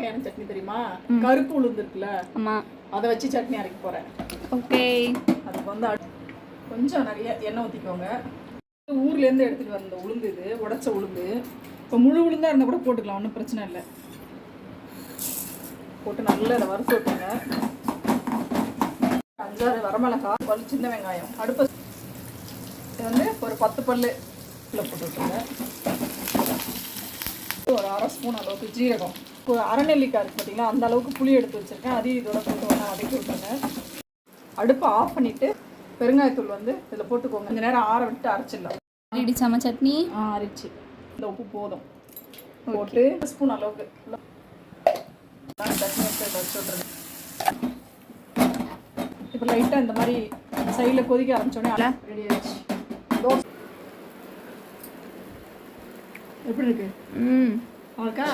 நேரம் சட்னி தெரியுமா? கருப்பு உளுந்து இருக்குல்ல, அதை வச்சு சட்னி அரைக்க போகிறேன். ஓகே. அதுக்கு வந்து கொஞ்சம் நிறைய எண்ணெய் ஊற்றிக்கோங்க. ஊர்லேருந்து எடுத்துகிட்டு வந்த உளுந்து, இது உடச்ச உளுந்து. இப்போ முழு உளுந்தாக இருந்தால் கூட போட்டுக்கலாம், ஒன்றும் பிரச்சனை இல்லை. போட்டு நல்லா இதை வறுத்து விட்டுங்க. 5-6 வரமிளகாய், ஒரு சின்ன வெங்காயம். அடுப்பு இது வந்து ஒரு 10 பல்லு போட்டு விட்டுருங்க. ஒரு 1/2 ஸ்பூன் அளவுக்கு ஜீரகம், ஒரு அரைநெல்லிக்காய் இருக்குது பார்த்தீங்களா, அந்த அளவுக்கு புளி எடுத்து வச்சுருக்கேன். அதையும் இதோட போட்டு ஒன்றா வதக்கி விட்டுருங்க. அடுப்பை ஆஃப் பண்ணிவிட்டு பெருங்காயத்தூள் வந்து இதில் போட்டுக்கோங்க. கொஞ்சம் நேரம் ஆற விட்டு அரைச்சிடலாம். அடிச்சாம சட்னி அரைச்சி இந்த உப்பு போதும் போட்டு 1 ஸ்பூன் அளவுக்கு சட்னி வச்சு விட்ருங்க. இப்போ லைட்டாக இந்த மாதிரி சைடில் கொதிக்க ஆரம்பிச்சோடனே ரெடி ஆயிடுச்சு. தோசை எப்படி இருக்கு? ம் அவளுக்கா